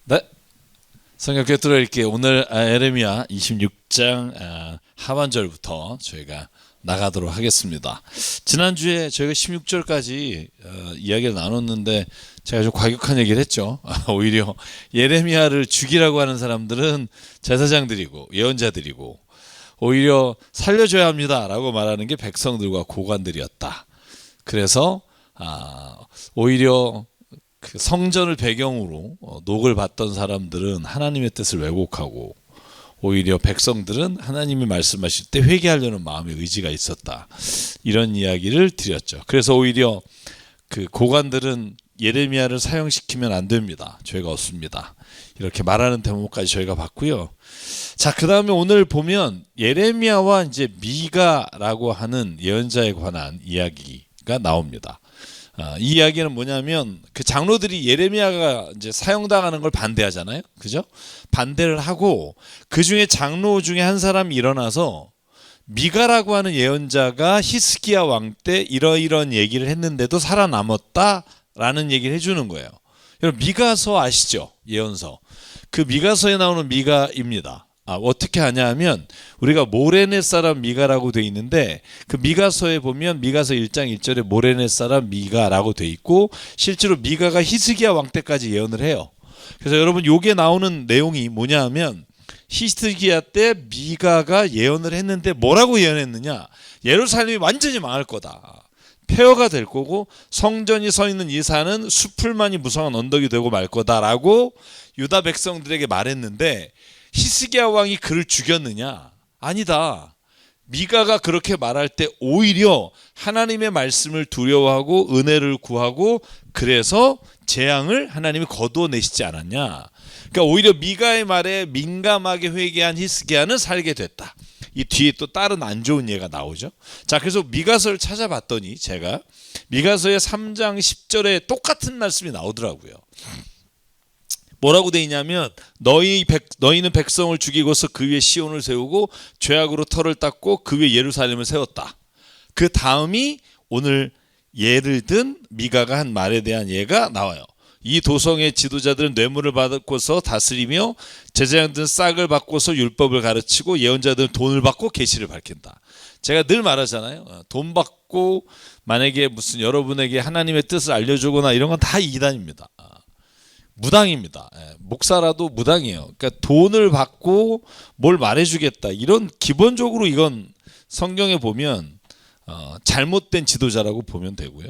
네, 성경 꿰뚫어 읽기 오늘 에레미야 26장 하반절부터 저희가 나가도록 하겠습니다. 지난주에 저희가 16절까지 이야기를 나눴는데 제가 좀 과격한 얘기를 했죠. 오히려 예레미야를 죽이라고 하는 사람들은 제사장들이고 예언자들이고 오히려 살려줘야 합니다라고 말하는 게 백성들과 고관들이었다. 그래서 오히려 그 성전을 배경으로 녹을 받던 사람들은 하나님의 뜻을 왜곡하고 오히려 백성들은 하나님이 말씀하실 때 회개하려는 마음의 의지가 있었다. 이런 이야기를 드렸죠. 그래서 오히려 그 고관들은 예레미야를 사형시키면 안 됩니다. 죄가 없습니다. 이렇게 말하는 대목까지 저희가 봤고요. 자, 그 다음에 오늘 보면 예레미야와 이제 미가라고 하는 예언자에 관한 이야기가 나옵니다. 이 이야기는 뭐냐면 그 장로들이 예레미야가 이제 사형당하는 걸 반대하잖아요. 그죠? 반대를 하고 그 중에 장로 중에 한 사람이 일어나서 미가라고 하는 예언자가 히스기야 왕 때 이러이런 얘기를 했는데도 살아남았다라는 얘기를 해주는 거예요. 여러분 미가서 아시죠? 예언서. 그 미가서에 나오는 미가입니다. 어떻게 하냐면 우리가 모레넷 사람 미가라고 돼 있는데 그 미가서에 보면 미가서 1장 1절에 모레넷 사람 미가라고 돼 있고 실제로 미가가 히스기야 왕 때까지 예언을 해요. 그래서 여러분 요게 나오는 내용이 뭐냐 하면 히스기야 때 미가가 예언을 했는데 뭐라고 예언했느냐, 예루살렘이 완전히 망할 거다, 폐허가 될 거고 성전이 서 있는 이 산은 수풀만이 무성한 언덕이 되고 말 거다라고 유다 백성들에게 말했는데 히스기야 왕이 그를 죽였느냐? 아니다. 미가가 그렇게 말할 때 오히려 하나님의 말씀을 두려워하고 은혜를 구하고 그래서 재앙을 하나님이 거두어내시지 않았냐? 그러니까 오히려 미가의 말에 민감하게 회개한 히스기야는 살게 됐다. 이 뒤에 또 다른 안 좋은 예가 나오죠. 자, 그래서 미가서를 찾아봤더니 제가 미가서의 3장 10절에 똑같은 말씀이 나오더라고요. 뭐라고 돼 있냐면 너희는 백성을 죽이고서 그 위에 시온을 세우고 죄악으로 터를 닦고 그 위에 예루살렘을 세웠다. 그 다음이 오늘 예를 든 미가가 한 말에 대한 예가 나와요. 이 도성의 지도자들은 뇌물을 받고서 다스리며 제사장들은 싹을 받고서 율법을 가르치고 예언자들은 돈을 받고 계시를 밝힌다. 제가 늘 말하잖아요. 돈 받고 만약에 무슨 여러분에게 하나님의 뜻을 알려주거나 이런 건 다 이단입니다. 무당입니다. 목사라도 무당이에요. 그러니까 돈을 받고 뭘 말해주겠다, 이런 기본적으로 이건 성경에 보면 잘못된 지도자라고 보면 되고요.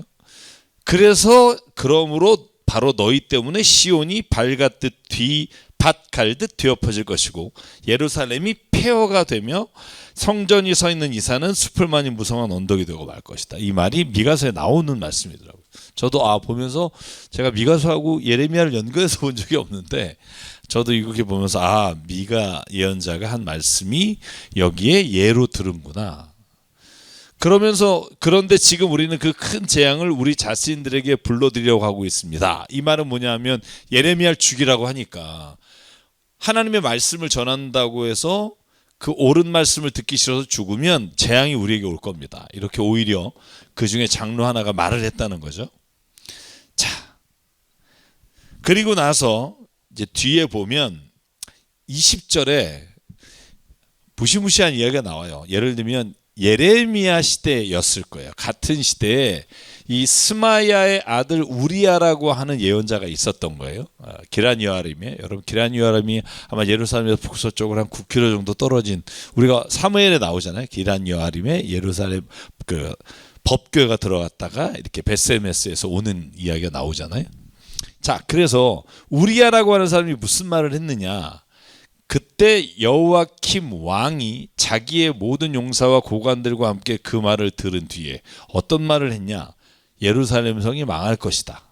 그래서 그러므로 바로 너희 때문에 시온이 밭 갈듯 뒤엎어질 것이고 예루살렘이 폐허가 되며 성전이 서 있는 이 산은 숲을만이 무성한 언덕이 되고 말 것이다. 이 말이 미가서에 나오는 말씀이더라고요. 저도 보면서 제가 미가서하고 예레미야를 연결해서 본 적이 없는데 저도 이렇게 보면서 미가 예언자가 한 말씀이 여기에 예로 들은구나. 그러면서 그런데 지금 우리는 그 큰 재앙을 우리 자신들에게 불러들이려고 하고 있습니다. 이 말은 뭐냐면 예레미야를 죽이라고 하니까 하나님의 말씀을 전한다고 해서 그 옳은 말씀을 듣기 싫어서 죽으면 재앙이 우리에게 올 겁니다. 이렇게 오히려 그 중에 장로 하나가 말을 했다는 거죠. 자, 그리고 나서 이제 뒤에 보면 20절에 무시무시한 이야기가 나와요. 예를 들면 예레미야 시대였을 거예요. 같은 시대에 이 스마야의 아들 우리야라고 하는 예언자가 있었던 거예요. 기럇여아림에, 여러분 기럇여아림이 아마 예루살렘에서 북서쪽으로 한 9km 정도 떨어진, 우리가 사무엘에 나오잖아요. 기럇여아림에 예루살렘 그 법궤가 들어갔다가 이렇게 베스메스에서 오는 이야기가 나오잖아요. 자, 그래서 우리야라고 하는 사람이 무슨 말을 했느냐? 그때 여호야킴 왕이 자기의 모든 용사와 고관들과 함께 그 말을 들은 뒤에 어떤 말을 했냐? 예루살렘 성이 망할 것이다.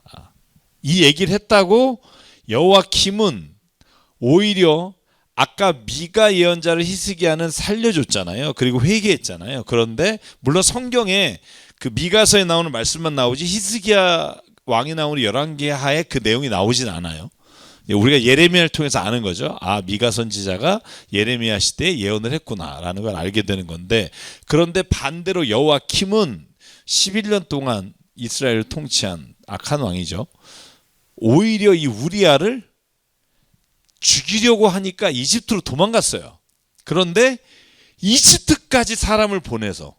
이 얘기를 했다고 여호야킴은 오히려 아까 미가 예언자를 히스기야는 살려줬잖아요. 그리고 회개했잖아요. 그런데 물론 성경에 그 미가서에 나오는 말씀만 나오지 히스기야 왕이 나오는 11개 하에 그 내용이 나오진 않아요. 우리가 예레미야를 통해서 아는 거죠. 미가 선지자가 예레미야 시대에 예언을 했구나라는 걸 알게 되는 건데, 그런데 반대로 여호야킴은 11년 동안 이스라엘을 통치한 악한 왕이죠. 오히려 이 우리야를 죽이려고 하니까 이집트로 도망갔어요. 그런데 이집트까지 사람을 보내서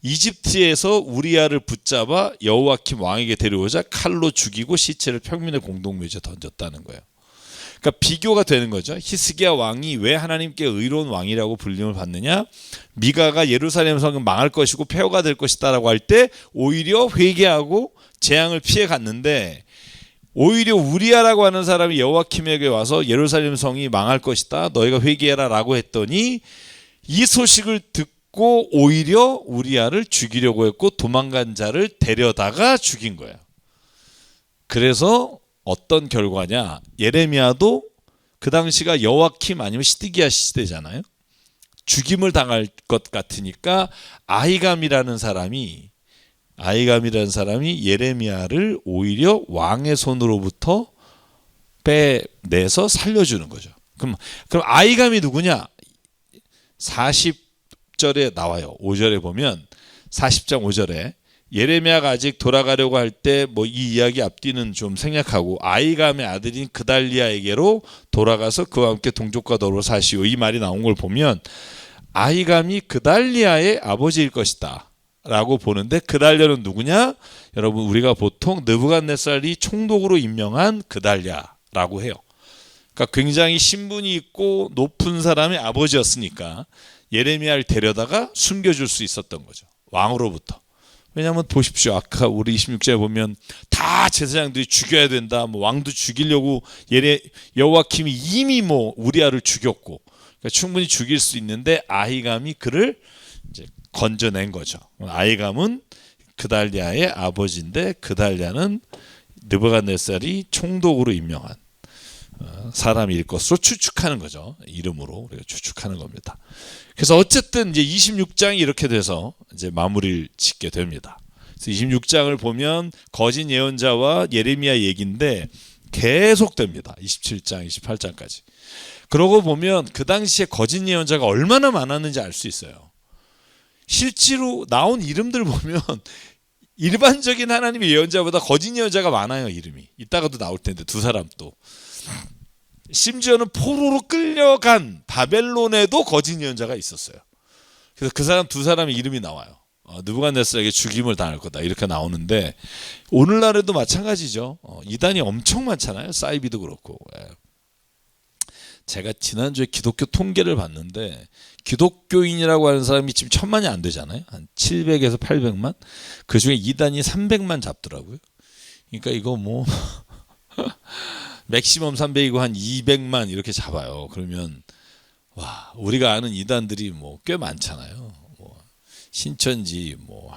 이집트에서 우리아를 붙잡아 여호와킴 왕에게 데려오자 칼로 죽이고 시체를 평민의 공동묘지에 던졌다는 거예요. 그러니까 비교가 되는 거죠. 히스기야 왕이 왜 하나님께 의로운 왕이라고 불림을 받느냐? 미가가 예루살렘 성은 망할 것이고 폐허가 될 것이다라고 할 때 오히려 회개하고 재앙을 피해 갔는데, 오히려 우리아라고 하는 사람이 여호와킴에게 와서 예루살렘 성이 망할 것이다, 너희가 회개해라라고 했더니 이 소식을 듣고 오히려 우리아를 죽이려고 했고 도망간 자를 데려다가 죽인 거예요. 그래서 어떤 결과냐? 예레미야도 그 당시가 여호와킴 아니면 시드기야 시대잖아요. 죽임을 당할 것 같으니까 아히감이라는 사람이 예레미야를 오히려 왕의 손으로부터 빼내서 살려주는 거죠. 그럼 아히감이 누구냐? 40절에 나와요. 5절에 보면 40장 5절에 예레미야가 아직 돌아가려고 할 때 뭐 이 이야기 앞뒤는 좀 생략하고 아히감의 아들인 그달리아에게로 돌아가서 그와 함께 동족과 더불어 사시오, 이 말이 나온 걸 보면 아히감이 그달리아의 아버지일 것이다 라고 보는데, 그달리아는 누구냐? 여러분, 우리가 보통 느부갓네살이 총독으로 임명한 그달리아라고 해요. 그러니까 굉장히 신분이 있고 높은 사람의 아버지였으니까 예레미야를 데려다가 숨겨줄 수 있었던 거죠, 왕으로부터. 왜냐하면 보십시오, 아까 우리 26절에 보면 다 제사장들이 죽여야 된다, 뭐 왕도 죽이려고 여호와킴이 이미 뭐 우리아를 죽였고, 그러니까 충분히 죽일 수 있는데 아히감이 그를 이제 건져낸 거죠. 아히감은 그달리아의 아버지인데 그달리아는 느부갓네살이 총독으로 임명한 사람일 것으로 추측하는 거죠. 이름으로 우리가 추측하는 겁니다. 그래서 어쨌든 이제 26장이 이렇게 돼서 이제 마무리를 짓게 됩니다. 그래서 26장을 보면 거짓 예언자와 예레미야 얘기인데 계속 됩니다. 27장, 28장까지. 그러고 보면 그 당시에 거짓 예언자가 얼마나 많았는지 알 수 있어요. 실제로 나온 이름들 보면 일반적인 하나님의 예언자보다 거짓 예언자가 많아요. 이름이 이따가도 나올 텐데 두 사람 또. 심지어는 포로로 끌려간 바벨론에도 거짓 예언자가 있었어요. 그래서 그 사람 두 사람의 이름이 나와요. 느부갓네살에게 죽임을 당할 거다 이렇게 나오는데, 오늘날에도 마찬가지죠. 이단이 엄청 많잖아요. 사이비도 그렇고. 제가 지난주에 기독교 통계를 봤는데 기독교인이라고 하는 사람이 지금 1000만이 안 되잖아요. 한 700에서 800만. 그중에 이단이 300만 잡더라고요. 그러니까 이거 뭐 맥시멈 300이고 한 200만 이렇게 잡아요. 그러면 와, 우리가 아는 이단들이 뭐 꽤 많잖아요. 뭐 신천지, 뭐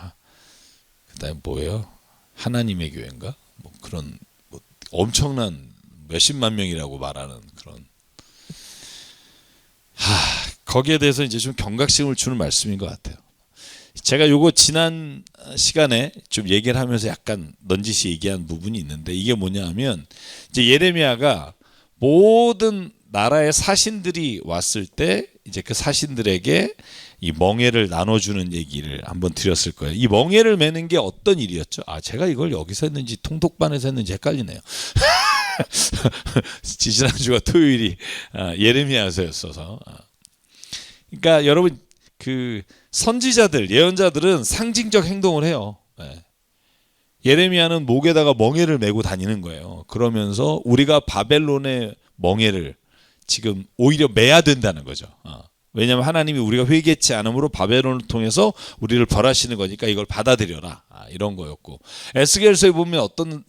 그다음에 뭐예요? 하나님의 교회인가? 뭐 그런 뭐 엄청난 몇십만 명이라고 말하는 그런. 거기에 대해서 이제 좀 경각심을 주는 말씀인 것 같아요. 제가 요거 지난 시간에 좀 얘기를 하면서 약간 넌지시 얘기한 부분이 있는데, 이게 뭐냐 하면 이제 예레미야가 모든 나라의 사신들이 왔을 때 이제 그 사신들에게 이 멍에를 나눠주는 얘기를 한번 드렸을 거예요. 이 멍에를 매는 게 어떤 일이었죠? 제가 이걸 여기서 했는지 통독반에서 했는지 헷갈리네요. 지난주가 토요일이 예레미야서였어서. 그러니까 여러분, 그 선지자들, 예언자들은 상징적 행동을 해요. 예레미야는 목에다가 멍에를 메고 다니는 거예요. 그러면서 우리가 바벨론의 멍에를 지금 오히려 매야 된다는 거죠. 왜냐하면 하나님이 우리가 회개치 않음으로 바벨론을 통해서 우리를 벌하시는 거니까 이걸 받아들여라, 이런 거였고, 에스겔서에 보면 어떤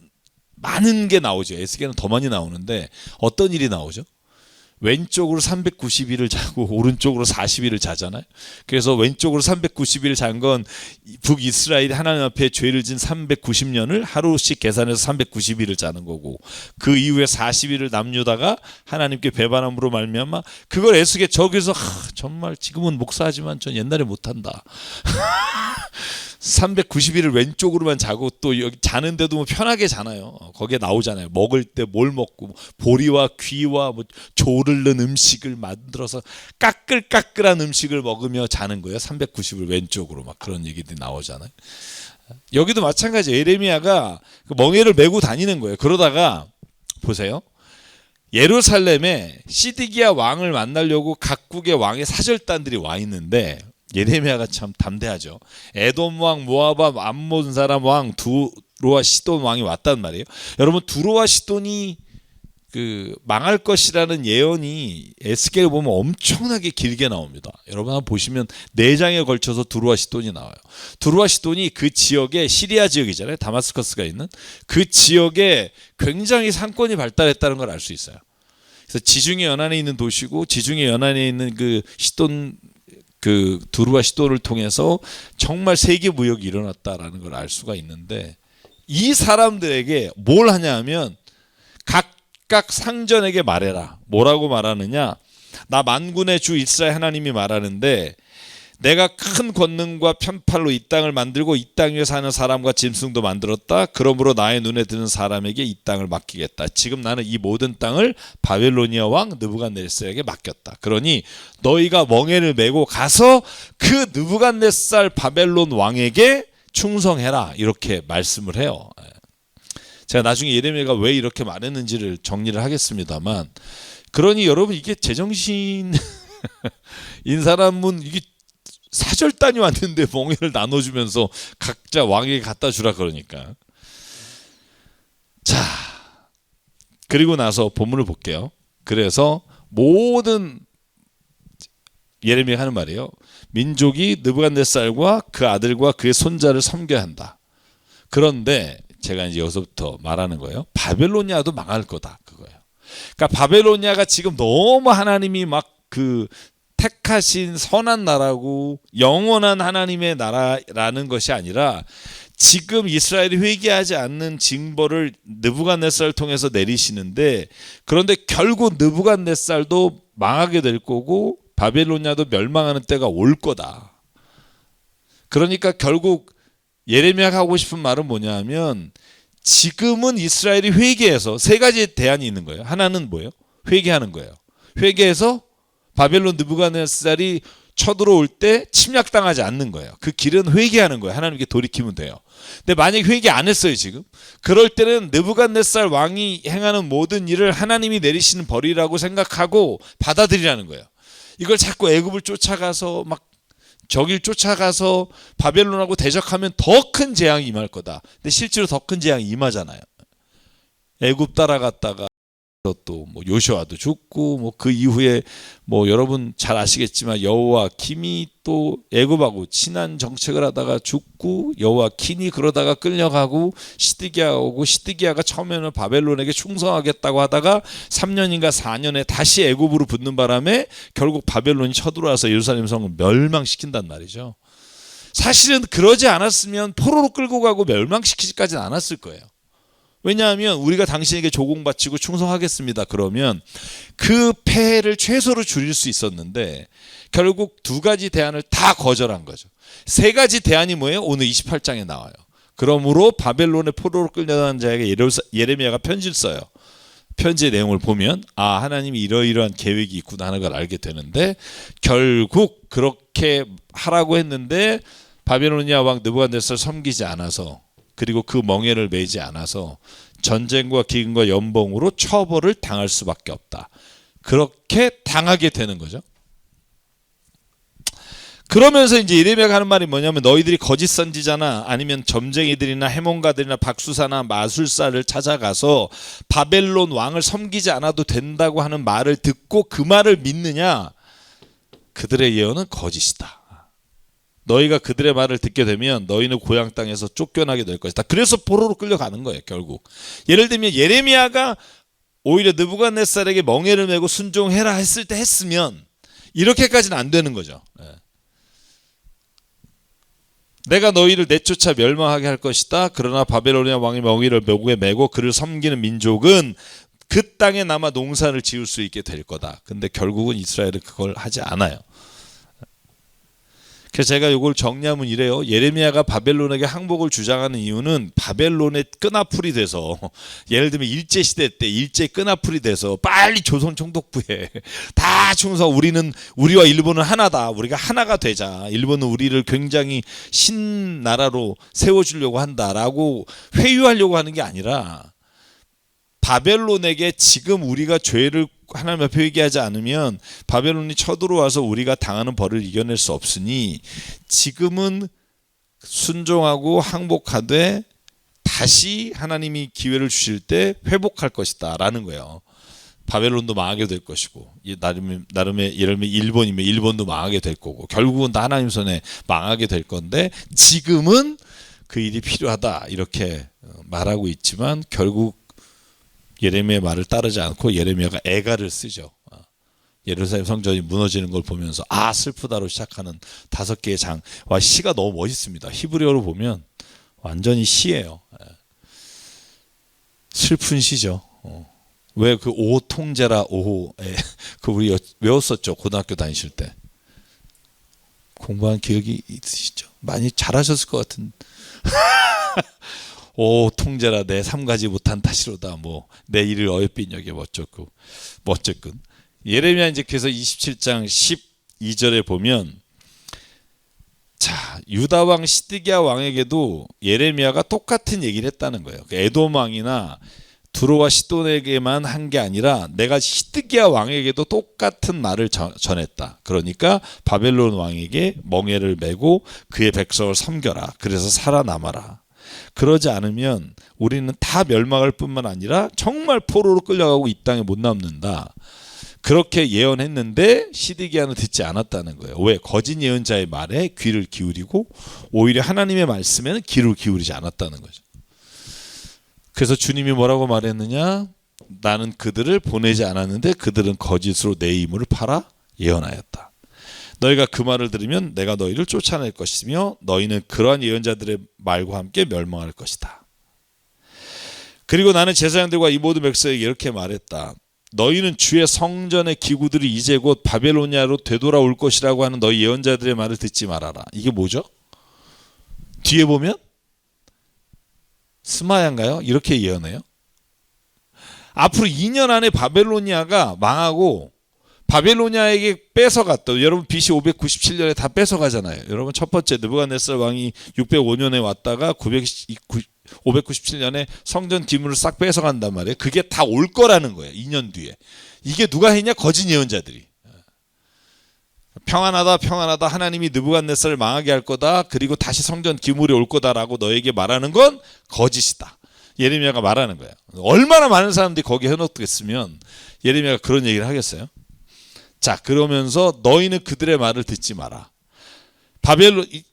많은 게 나오죠. 에스겔은 더 많이 나오는데 어떤 일이 나오죠? 왼쪽으로 390일을 자고 오른쪽으로 40일을 자잖아요. 그래서 왼쪽으로 390일을 잔 건 북이스라엘이 하나님 앞에 죄를 진 390년을 하루씩 계산해서 390일을 자는 거고, 그 이후에 40일을 남유다가 하나님께 배반함으로 말미암아 그걸 에스겔 저기서 정말 지금은 목사하지만 전 옛날에 못한다. 390일을 왼쪽으로만 자고 또 여기 자는데도 뭐 편하게 자나요. 거기에 나오잖아요. 먹을 때 뭘 먹고 보리와 귀와 뭐 조를 넣은 음식을 만들어서 까끌까끌한 음식을 먹으며 자는 거예요. 390일 왼쪽으로 막 그런 얘기들이 나오잖아요. 여기도 마찬가지예요. 예레미야가 그 멍에를 메고 다니는 거예요. 그러다가 보세요. 예루살렘에 시드기야 왕을 만나려고 각국의 왕의 사절단들이 와 있는데 예레미야가 참 담대하죠. 에돔 왕, 모압 왕, 암몬 사람 왕, 두로와 시돈 왕이 왔단 말이에요. 여러분, 두로와 시돈이 망할 것이라는 예언이 에스겔 보면 엄청나게 길게 나옵니다. 여러분 한번 보시면 4장에 걸쳐서 두로와 시돈이 나와요. 두로와 시돈이 그 지역에, 시리아 지역이잖아요. 다마스커스가 있는 그 지역에 굉장히 상권이 발달했다는 걸 알 수 있어요. 그래서 지중해 연안에 있는 도시고, 지중해 연안에 있는 그 시돈, 그 두로와 시돈을 통해서 정말 세계 무역이 일어났다라는 걸 알 수가 있는데, 이 사람들에게 뭘 하냐 하면 각각 상전에게 말해라. 뭐라고 말하느냐? 나 만군의 주 이스라엘 하나님이 말하는데, 내가 큰 권능과 편팔로 이 땅을 만들고 이 땅 위에 사는 사람과 짐승도 만들었다. 그러므로 나의 눈에 드는 사람에게 이 땅을 맡기겠다. 지금 나는 이 모든 땅을 바벨로니아 왕 느부갓네살에게 맡겼다. 그러니 너희가 멍에를 메고 가서 그 느부갓네살 바벨론 왕에게 충성해라. 이렇게 말씀을 해요. 제가 나중에 예레미야가 왜 이렇게 말했는지를 정리를 하겠습니다만, 그러니 여러분, 이게 제정신인 사람은 이게 사절단이 왔는데 멍에를 나눠주면서 각자 왕에게 갖다 주라 그러니까. 자, 그리고 나서 본문을 볼게요. 그래서 모든 예레미야가 하는 말이에요. 민족이 느부갓네살과 그 아들과 그의 손자를 섬겨야 한다. 그런데 제가 이제 여기서부터 말하는 거예요. 바벨로니아도 망할 거다, 그거예요. 그러니까 바벨로니아가 지금 너무 하나님이 막 택하신 선한 나라고 영원한 하나님의 나라라는 것이 아니라, 지금 이스라엘이 회개하지 않는 징벌을 느부갓네살을 통해서 내리시는데, 그런데 결국 느부갓네살도 망하게 될 거고 바벨로니아도 멸망하는 때가 올 거다. 그러니까 결국 예레미야가 하고 싶은 말은 뭐냐 하면, 지금은 이스라엘이 회개해서 세 가지 대안이 있는 거예요. 하나는 뭐예요? 회개하는 거예요. 회개해서 바벨론 느부갓네살이 쳐들어올 때 침략당하지 않는 거예요. 그 길은 회개하는 거예요. 하나님께 돌이키면 돼요. 근데 만약 회개 안 했어요 지금, 그럴 때는 느부갓네살 왕이 행하는 모든 일을 하나님이 내리시는 벌이라고 생각하고 받아들이라는 거예요. 이걸 자꾸 애굽을 쫓아가서 막 저길 쫓아가서 바벨론하고 대적하면 더 큰 재앙이 임할 거다. 근데 실제로 더 큰 재앙이 임하잖아요. 애굽 따라갔다가 또 뭐 요시아도 죽고, 뭐 그 이후에 뭐 여러분 잘 아시겠지만 여호와김이 또 애굽하고 친한 정책을 하다가 죽고, 여호와킨이 그러다가 끌려가고, 시드기야가 오고, 시드기야가 처음에는 바벨론에게 충성하겠다고 하다가 3년인가 4년에 다시 애굽으로 붙는 바람에 결국 바벨론이 쳐들어와서 예루살렘 성을 멸망시킨단 말이죠. 사실은 그러지 않았으면 포로로 끌고 가고 멸망시키지까지는 않았을 거예요. 왜냐하면 우리가 당신에게 조공바치고 충성하겠습니다. 그러면 그 폐해를 최소로 줄일 수 있었는데, 결국 2가지 대안을 다 거절한 거죠. 3가지 대안이 뭐예요? 오늘 28장에 나와요. 그러므로 바벨론의 포로로 끌려가는 자에게 예레미야가 편지를 써요. 편지의 내용을 보면 하나님이 이러이러한 계획이 있구나 하는 걸 알게 되는데, 결국 그렇게 하라고 했는데 바벨로니아 왕 느부갓네살 섬기지 않아서, 그리고 그 멍에를 매지 않아서 전쟁과 기근과 연봉으로 처벌을 당할 수밖에 없다. 그렇게 당하게 되는 거죠. 그러면서 이제 예레미야가 하는 말이 뭐냐면, 너희들이 거짓 선지자나 아니면 점쟁이들이나 해몽가들이나 박수사나 마술사를 찾아가서 바벨론 왕을 섬기지 않아도 된다고 하는 말을 듣고 그 말을 믿느냐? 그들의 예언은 거짓이다. 너희가 그들의 말을 듣게 되면 너희는 고향 땅에서 쫓겨나게 될 것이다. 그래서 포로로 끌려가는 거예요 결국. 예를 들면 예레미야가 오히려 느부갓네살에게 멍에를 메고 순종해라 했을 때 했으면 이렇게까지는 안 되는 거죠. 내가 너희를 내쫓아 멸망하게 할 것이다. 그러나 바벨로니아 왕이 멍에를 목에 메고 그를 섬기는 민족은 그 땅에 남아 농사를 지을 수 있게 될 거다. 근데 결국은 이스라엘은 그걸 하지 않아요. 그래서 제가 이걸 정리하면 이래요. 예레미야가 바벨론에게 항복을 주장하는 이유는 바벨론의 끈앞풀이 돼서, 예를 들면 일제시대 때 일제 끈앞풀이 돼서 빨리 조선 총독부에 다 충성, 우리와 일본은 하나다, 우리가 하나가 되자, 일본은 우리를 굉장히 신나라로 세워주려고 한다라고 회유하려고 하는 게 아니라, 바벨론에게 지금 우리가 죄를 하나님 앞에 회개하지 않으면 바벨론이 쳐들어와서 우리가 당하는 벌을 이겨낼 수 없으니 지금은 순종하고 항복하되 다시 하나님이 기회를 주실 때 회복할 것이다 라는 거예요. 바벨론도 망하게 될 것이고, 나름의 예를 들면 일본이면 일본도 망하게 될 거고, 결국은 다 하나님 손에 망하게 될 건데 지금은 그 일이 필요하다 이렇게 말하고 있지만 결국 예레미야의 말을 따르지 않고 예레미야가 애가를 쓰죠. 예루살렘 성전이 무너지는 걸 보면서 슬프다로 시작하는 5개의 장와 시가 너무 멋있습니다. 히브리어로 보면 완전히 시예요. 슬픈 시죠. 왜 그 오호 통제라 오호에 그 우리 외웠었죠. 고등학교 다니실 때 공부한 기억이 있으시죠? 많이 잘하셨을 것 같은. 오 통제라 내 삼가지 못한 탓이로다. 뭐 내 일을 어여삐 여겨 멋졌군. 예레미야 이제 그래서 27장 12절에 보면 자 유다 왕 시드기야 왕에게도 예레미야가 똑같은 얘기를 했다는 거예요. 에돔 왕이나 두로와 시돈에게만 한 게 아니라 내가 시드기야 왕에게도 똑같은 말을 전했다. 그러니까 바벨론 왕에게 멍에를 메고 그의 백성을 섬겨라. 그래서 살아남아라. 그러지 않으면 우리는 다 멸망할 뿐만 아니라 정말 포로로 끌려가고 이 땅에 못 남는다. 그렇게 예언했는데 시드기야는 듣지 않았다는 거예요. 왜? 거짓 예언자의 말에 귀를 기울이고 오히려 하나님의 말씀에는 귀를 기울이지 않았다는 거죠. 그래서 주님이 뭐라고 말했느냐? 나는 그들을 보내지 않았는데 그들은 거짓으로 내 이름을 팔아 예언하였다. 너희가 그 말을 들으면 내가 너희를 쫓아낼 것이며 너희는 그러한 예언자들의 말과 함께 멸망할 것이다. 그리고 나는 제사장들과 이 모든 백성에게 이렇게 말했다. 너희는 주의 성전의 기구들이 이제 곧 바벨로니아로 되돌아올 것이라고 하는 너희 예언자들의 말을 듣지 말아라. 이게 뭐죠? 뒤에 보면 스마야인가요? 이렇게 예언해요. 앞으로 2년 안에 바벨로니아가 망하고 바벨로니아에게 뺏어갔다. 여러분 BC 597년에 다 뺏어가잖아요. 여러분 첫 번째 느부갓네살 왕이 605년에 왔다가 597년에 성전 기물을 싹 뺏어간단 말이에요. 그게 다 올 거라는 거예요. 2년 뒤에. 이게 누가 했냐? 거짓 예언자들이. 평안하다 하나님이 느부갓네살을 망하게 할 거다. 그리고 다시 성전 기물이 올 거다라고 너에게 말하는 건 거짓이다. 예레미야가 말하는 거예요. 얼마나 많은 사람들이 거기에 해놓겠으면 예레미야가 그런 얘기를 하겠어요? 자, 그러면서 너희는 그들의 말을 듣지 마라.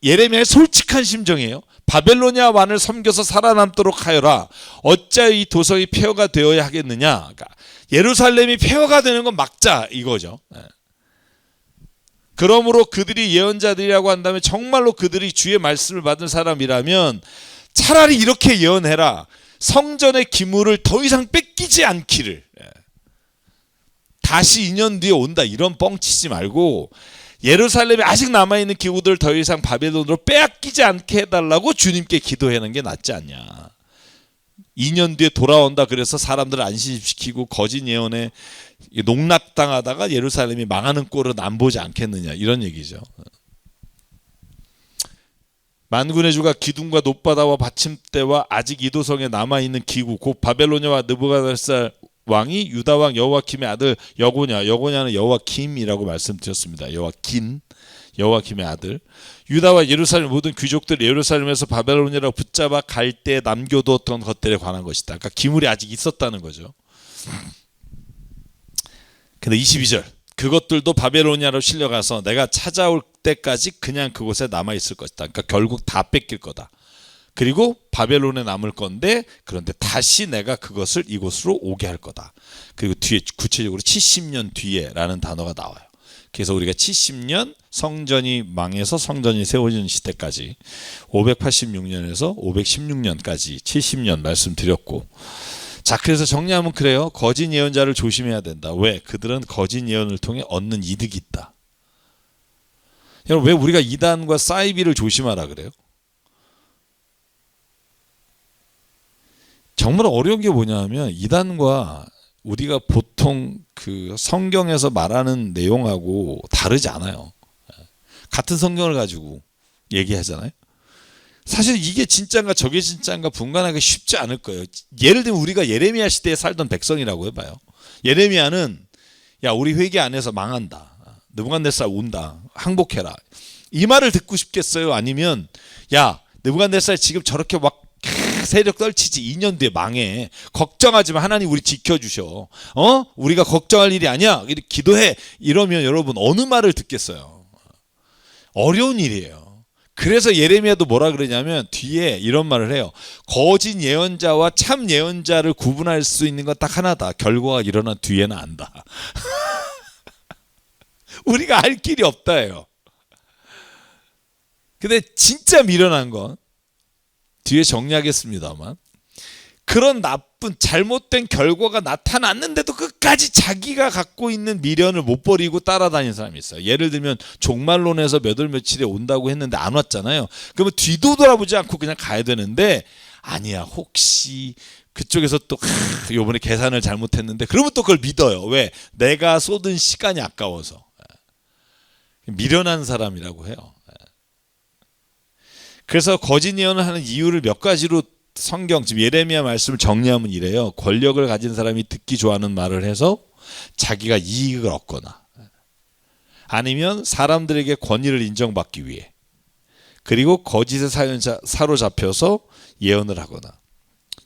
예레미야의 솔직한 심정이에요. 바벨로니아 왕을 섬겨서 살아남도록 하여라. 어찌하여 이 도성이 폐허가 되어야 하겠느냐. 그러니까 예루살렘이 폐허가 되는 건 막자 이거죠. 그러므로 그들이 예언자들이라고 한다면 정말로 그들이 주의 말씀을 받은 사람이라면 차라리 이렇게 예언해라. 성전의 기물을 더 이상 뺏기지 않기를. 다시 2년 뒤에 온다 이런 뻥치지 말고 예루살렘에 아직 남아있는 기구들을 더 이상 바벨론으로 빼앗기지 않게 해달라고 주님께 기도하는 게 낫지 않냐. 2년 뒤에 돌아온다 그래서 사람들을 안심시키고 거짓 예언에 농락당하다가 예루살렘이 망하는 꼴은 안 보지 않겠느냐 이런 얘기죠. 만군의 주가 기둥과 놋바다와 받침대와 아직 이도성에 남아있는 기구 곧 바벨로니아와 느부갓네살 왕이 유다 왕 여호와킴의 아들 여고냐는 여호와킴이라고 말씀드렸습니다. 여호와킴의 아들 유다와 예루살렘 모든 귀족들이 예루살렘에서 바벨로니아로 붙잡아 갈 때 남겨두었던 것들에 관한 것이다. 그러니까 기물이 아직 있었다는 거죠. 근데 22절 그것들도 바벨로니아로 실려가서 내가 찾아올 때까지 그냥 그곳에 남아있을 것이다. 그러니까 결국 다 뺏길 거다. 그리고 바벨론에 남을 건데 그런데 다시 내가 그것을 이곳으로 오게 할 거다. 그리고 뒤에 구체적으로 70년 뒤에라는 단어가 나와요. 그래서 우리가 70년 성전이 망해서 성전이 세워지는 시대까지 586년에서 516년까지 70년 말씀드렸고 자 그래서 정리하면 그래요. 거짓 예언자를 조심해야 된다. 왜? 그들은 거짓 예언을 통해 얻는 이득이 있다. 여러분 왜 우리가 이단과 사이비를 조심하라 그래요? 정말 어려운 게 뭐냐면 이단과 우리가 보통 그 성경에서 말하는 내용하고 다르지 않아요. 같은 성경을 가지고 얘기하잖아요. 사실 이게 진짜인가 저게 진짜인가 분간하기 쉽지 않을 거예요. 예를 들면 우리가 예레미야 시대에 살던 백성이라고 해봐요. 예레미야는 야 우리 회개 안 해서 망한다. 느부갓네살 온다. 항복해라. 이 말을 듣고 싶겠어요? 아니면 야 느부갓네살 지금 저렇게 막 세력 떨치지 2년 뒤에 망해. 걱정하지 마. 하나님 우리 지켜주셔. 우리가 걱정할 일이 아니야. 기도해. 이러면 여러분 어느 말을 듣겠어요? 어려운 일이에요. 그래서 예레미야도 뭐라 그러냐면 뒤에 이런 말을 해요. 거짓 예언자와 참 예언자를 구분할 수 있는 건 딱 하나다. 결과가 일어난 뒤에는 안다. 우리가 알 길이 없다예요. 근데 진짜 미련한 건 뒤에 정리하겠습니다만 그런 나쁜 잘못된 결과가 나타났는데도 끝까지 자기가 갖고 있는 미련을 못 버리고 따라다니는 사람이 있어요. 예를 들면 종말론에서 몇 월 며칠에 온다고 했는데 안 왔잖아요. 그러면 뒤도 돌아보지 않고 그냥 가야 되는데 아니야 혹시 그쪽에서 또 요번에 계산을 잘못했는데 그러면 또 그걸 믿어요. 왜? 내가 쏟은 시간이 아까워서. 미련한 사람이라고 해요. 그래서 거짓 예언을 하는 이유를 몇 가지로 성경 지금 예레미야 말씀을 정리하면 이래요. 권력을 가진 사람이 듣기 좋아하는 말을 해서 자기가 이익을 얻거나 아니면 사람들에게 권위를 인정받기 위해 그리고 거짓의 사로잡혀서 예언을 하거나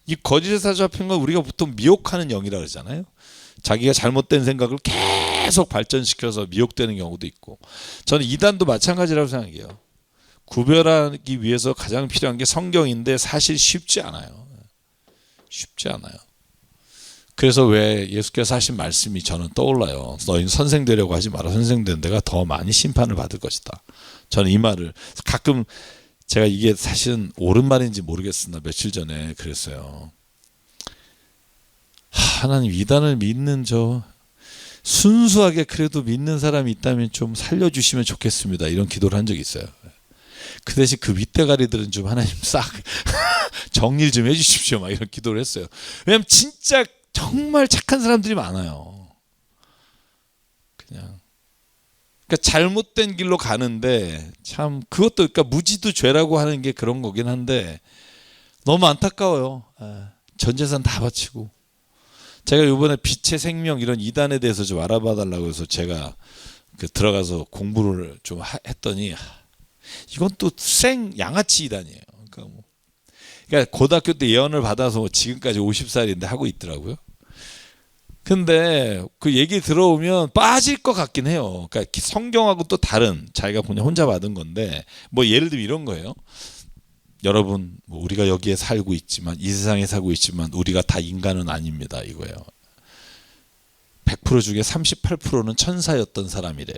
이 거짓에 사로잡힌 건 우리가 보통 미혹하는 영이라고 그러잖아요. 자기가 잘못된 생각을 계속 발전시켜서 미혹되는 경우도 있고 저는 이단도 마찬가지라고 생각해요. 구별하기 위해서 가장 필요한 게 성경인데 사실 쉽지 않아요. 쉽지 않아요. 그래서 왜 예수께서 하신 말씀이 저는 떠올라요. 너희는 선생 되려고 하지 마라. 선생 되는 데가 더 많이 심판을 받을 것이다. 저는 이 말을 가끔 제가 이게 사실은 옳은 말인지 모르겠으나 며칠 전에 그랬어요. 하나님 이단을 믿는 저 순수하게 그래도 믿는 사람이 있다면 좀 살려주시면 좋겠습니다. 이런 기도를 한 적이 있어요. 그 대신 그 윗대가리들은 좀 하나님 싹 정리를 좀 해주십시오. 막 이런 기도를 했어요. 왜냐하면 진짜 정말 착한 사람들이 많아요. 그러니까 잘못된 길로 가는데 참 그것도 그러니까 무지도 죄라고 하는 게 그런 거긴 한데 너무 안타까워요. 전 재산 다 바치고 제가 이번에 빛의 생명 이런 이단에 대해서 좀 알아봐 달라고 해서 제가 들어가서 공부를 좀 했더니 이건 또 생 양아치 이단이에요. 그러니까 고등학교 때 예언을 받아서 지금까지 50살인데 하고 있더라고요. 근데 그 얘기 들어오면 빠질 것 같긴 해요. 그러니까 성경하고 또 다른 자기가 그냥 혼자 받은 건데 뭐 예를 들면 이런 거예요. 여러분 뭐 우리가 여기에 살고 있지만 이 세상에 살고 있지만 우리가 다 인간은 아닙니다. 이거예요. 100% 중에 38%는 천사였던 사람이래요.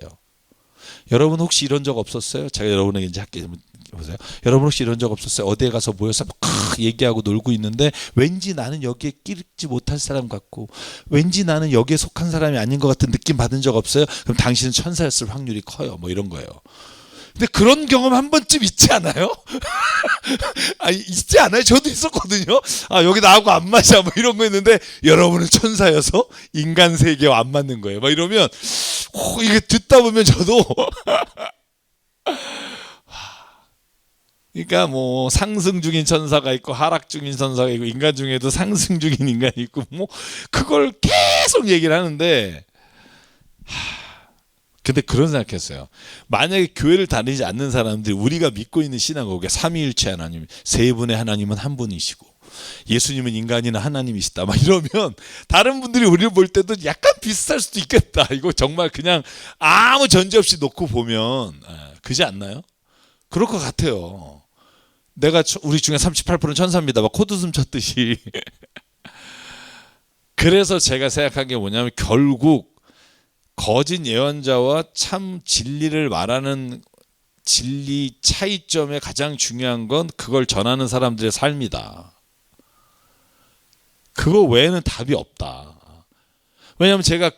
여러분 혹시 이런 적 없었어요? 제가 여러분에게 이제 할게요. 보세요. 여러분 혹시 이런 적 없었어요? 어디에 가서 모여서 막 얘기하고 놀고 있는데 왠지 나는 여기에 끼지 못할 사람 같고 왠지 나는 여기에 속한 사람이 아닌 것 같은 느낌 받은 적 없어요? 그럼 당신은 천사였을 확률이 커요. 뭐 이런 거예요. 근데 그런 경험 한 번쯤 있지 않아요? 있지 않아요? 저도 있었거든요. 여기 나하고 안 맞아. 뭐 이런 거 있는데 여러분은 천사여서 인간 세계와 안 맞는 거예요. 막 이러면 이게 듣다 보면 저도 그러니까 뭐 상승 중인 천사가 있고 하락 중인 천사가 있고 인간 중에도 상승 중인 인간이 있고 뭐 그걸 계속 얘기를 하는데 근데 그런 생각했어요. 만약에 교회를 다니지 않는 사람들이 우리가 믿고 있는 신앙고에 삼위일체 하나님, 세 분의 하나님은 한 분이시고 예수님은 인간이나 하나님이시다 막 이러면 다른 분들이 우리를 볼 때도 약간 비슷할 수도 있겠다. 이거 정말 그냥 아무 전제 없이 놓고 보면 그지 않나요? 그럴 것 같아요. 내가 우리 중에 38%는 천사입니다. 막 코드숨 쳤듯이. 그래서 제가 생각한 게 뭐냐면 결국 거짓 예언자와 참 진리를 말하는 진리 차이점의 가장 중요한 건 그걸 전하는 사람들의 삶이다. 그거 외에는 답이 없다. 왜냐하면 제가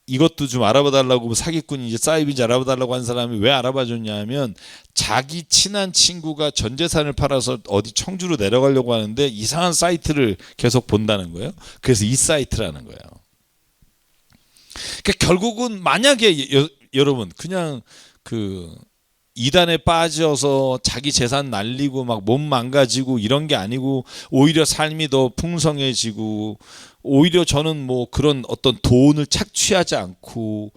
이것도 좀 알아봐 달라고 사기꾼이 이제 사이비인지 알아봐 달라고 한 사람이 왜 알아봐 줬냐 하면 자기 친한 친구가 전 재산을 팔아서 어디 청주로 내려가려고 하는데 이상한 사이트를 계속 본다는 거예요. 그래서 이 사이트라는 거예요. 그러니까 결국은 만약에 여러분 그냥 이단에 빠져서 자기 재산 날리고 막 몸 망가지고 이런 게 아니고 오히려 삶이 더 풍성해지고 오히려 저는 뭐 그런 어떤 돈을 착취하지 않고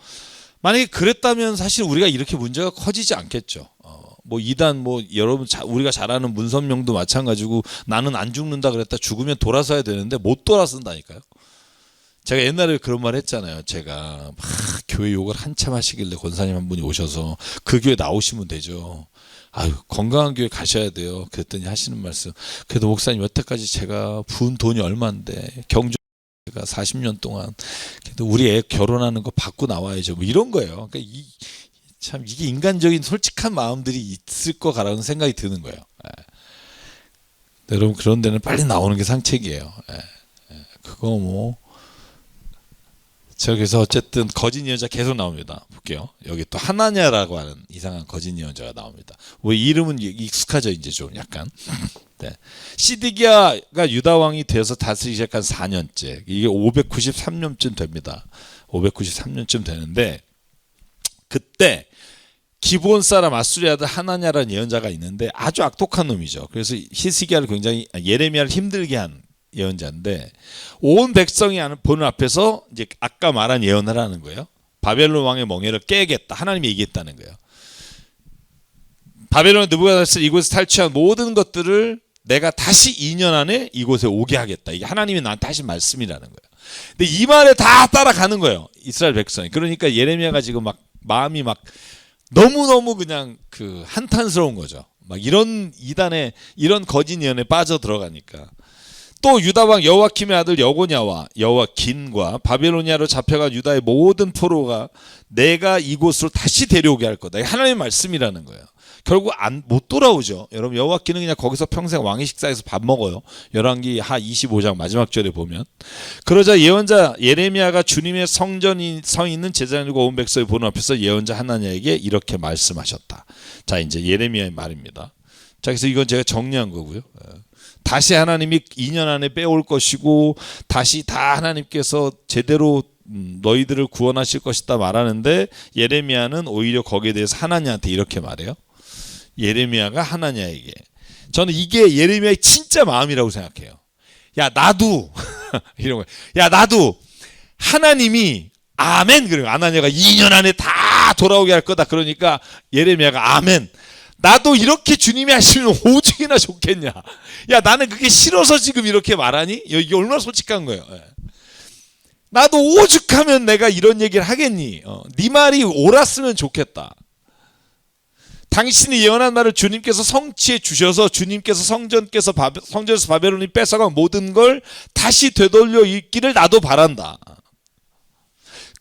만약에 그랬다면 사실 우리가 이렇게 문제가 커지지 않겠죠. 뭐 이단 뭐 여러분 우리가 잘 아는 문선명도 마찬가지고 나는 안 죽는다 그랬다 죽으면 돌아서야 되는데 못 돌아선다니까요. 제가 옛날에 그런 말 했잖아요. 제가 막 교회 욕을 한참 하시길래 권사님 한 분이 오셔서 그 교회 나오시면 되죠. 아유 건강한 교회 가셔야 돼요. 그랬더니 하시는 말씀. 그래도 목사님 여태까지 제가 부은 돈이 얼마인데 경주가 40년 동안 그래도 우리 애 결혼하는 거 받고 나와야죠. 뭐 이런 거예요. 그러니까 참 이게 인간적인 솔직한 마음들이 있을 거라는 생각이 드는 거예요. 여러분 그런 데는 빨리 나오는 게 상책이에요. 그거 뭐 저기서 어쨌든 거짓 예언자 계속 나옵니다. 볼게요. 여기 또 하나냐라고 하는 이상한 거짓 예언자가 나옵니다. 왜 이름은 익숙하죠 이제 좀 약간. 네. 시드기야가 유다 왕이 되어서 다스리기 시작한 4년째. 이게 593년쯤 됩니다. 593년쯤 되는데 그때 기브온 사람 아수리 아들 하나냐라는 예언자가 있는데 아주 악독한 놈이죠. 그래서 히스기야를 굉장히 예레미야를 힘들게 한 예언자인데 온 백성이 보는 앞에서 이제 아까 말한 예언을 하는 거예요. 바벨론 왕의 멍에를 깨겠다. 하나님이 얘기했다는 거예요. 바벨론 느부갓네살 이곳에서 탈취한 모든 것들을 내가 다시 2년 안에 이곳에 오게 하겠다. 이게 하나님이 나한테 하신 말씀이라는 거예요. 근데 이 말에 다 따라가는 거예요. 이스라엘 백성이. 그러니까 예레미야가 지금 막 마음이 막 너무너무 그냥 그 한탄스러운 거죠. 막 이런 이단에 이런 거짓 예언에 빠져 들어가니까. 또 유다 왕 여호와킴의 아들 여고냐와 여호와긴과 바벨로니아로 잡혀간 유다의 모든 포로가 내가 이곳으로 다시 데려오게 할 거다. 하나님의 말씀이라는 거예요. 결국 못 돌아오죠. 여러분 여호와긴은 그냥 거기서 평생 왕의 식사에서 밥 먹어요. 열왕기 하 25장 마지막 절에 보면. 그러자 예언자 예레미야가 주님의 성전이 서 있는 제사장들과 온 백성이 보는 앞에서 예언자 하나냐에게 이렇게 말씀하셨다. 자 이제 예레미야의 말입니다. 자 그래서 이건 제가 정리한 거고요. 다시 하나님이 2년 안에 빼올 것이고 다시 다 하나님께서 제대로 너희들을 구원하실 것이다 말하는데 예레미야는 오히려 거기에 대해서 하나냐한테 이렇게 말해요. 예레미야가 하나냐에게. 저는 이게 예레미야의 진짜 마음이라고 생각해요. 야 나도 이런 거야. 야 나도 하나님이 아멘 그래요. 하나냐가 2년 안에 다 돌아오게 할 거다. 그러니까 예레미야가 아멘. 나도 이렇게 주님이 하시면 오죽이나 좋겠냐. 야 나는 그게 싫어서 지금 이렇게 말하니? 이게 얼마나 솔직한 거예요. 나도 오죽하면 내가 이런 얘기를 하겠니? 네 말이 옳았으면 좋겠다. 당신이 예언한 말을 주님께서 성취해 주셔서 주님께서 성전에서 바벨론이 뺏어간 모든 걸 다시 되돌려 있기를 나도 바란다.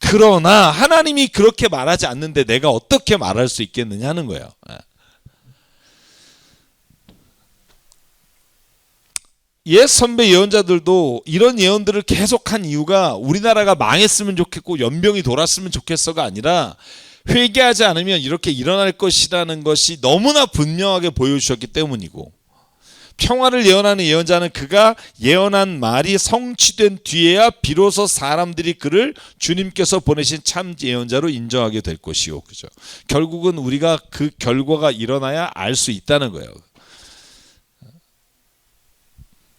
그러나 하나님이 그렇게 말하지 않는데 내가 어떻게 말할 수 있겠느냐 하는 거예요. 옛 선배 예언자들도 이런 예언들을 계속한 이유가 우리나라가 망했으면 좋겠고 연병이 돌았으면 좋겠어가 아니라 회개하지 않으면 이렇게 일어날 것이라는 것이 너무나 분명하게 보여주셨기 때문이고 평화를 예언하는 예언자는 그가 예언한 말이 성취된 뒤에야 비로소 사람들이 그를 주님께서 보내신 참 예언자로 인정하게 될 것이요. 그죠? 결국은 우리가 그 결과가 일어나야 알 수 있다는 거예요.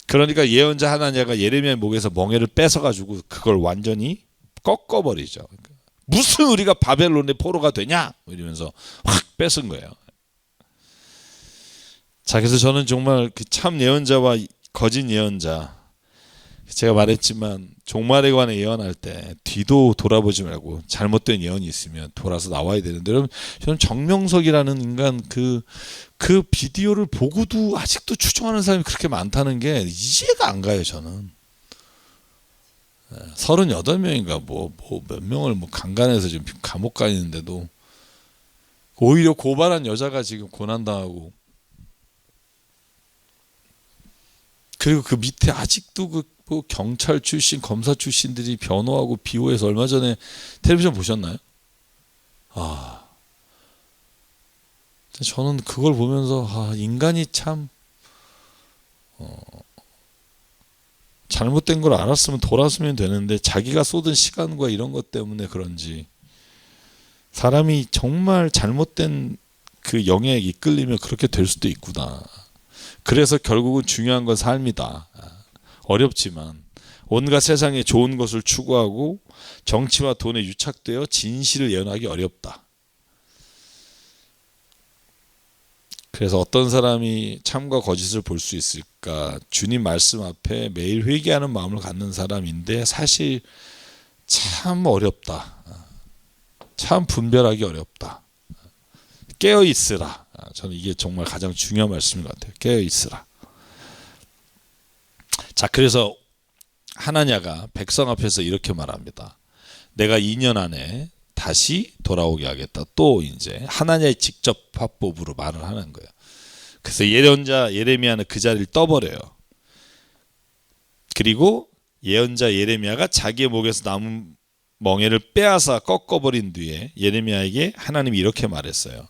그러니까 예언자 하나냐가 예레미야의 목에서 멍에를 뺏어가지고 그걸 완전히 꺾어버리죠. 무슨 우리가 바벨론의 포로가 되냐 이러면서 확 뺏은 거예요. 자 그래서 저는 정말 그 참 예언자와 거짓 예언자 제가 말했지만 종말에 관해 예언할 때 뒤도 돌아보지 말고 잘못된 예언이 있으면 돌아서 나와야 되는데 여러분 저는 정명석이라는 인간 그 비디오를 보고도 아직도 추종하는 사람이 그렇게 많다는 게 이해가 안 가요. 저는 38명인가 뭐 몇 명을 뭐 강간해서 지금 감옥 가 있는데도 오히려 고발한 여자가 지금 고난당하고 그리고 그 밑에 아직도 뭐 경찰 출신 검사 출신들이 변호하고 비호해서 얼마 전에 텔레비전 보셨나요? 저는 그걸 보면서 인간이 참 잘못된 걸 알았으면 돌아서면 되는데 자기가 쏟은 시간과 이런 것 때문에 그런지 사람이 정말 잘못된 그 영에 이끌리면 그렇게 될 수도 있구나. 그래서 결국은 중요한 건 삶이다. 어렵지만 온갖 세상의 좋은 것을 추구하고 정치와 돈에 유착되어 진실을 예언하기 어렵다. 그래서 어떤 사람이 참과 거짓을 볼 수 있을까? 주님 말씀 앞에 매일 회개하는 마음을 갖는 사람인데 사실 참 어렵다. 참 분별하기 어렵다. 깨어 있으라. 저는 이게 정말 가장 중요한 말씀인 것 같아요. 깨어 있으라. 자, 그래서 하나냐가 백성 앞에서 이렇게 말합니다. 내가 2년 안에 다시 돌아오게 하겠다. 또 이제 하나냐의 직접 화법으로 말을 하는 거예요. 그래서 예언자 예레미야는 그 자리를 떠버려요. 그리고 예언자 예레미야가 자기의 목에서 남은 멍에를 빼앗아 꺾어버린 뒤에 예레미야에게 하나님이 이렇게 말했어요.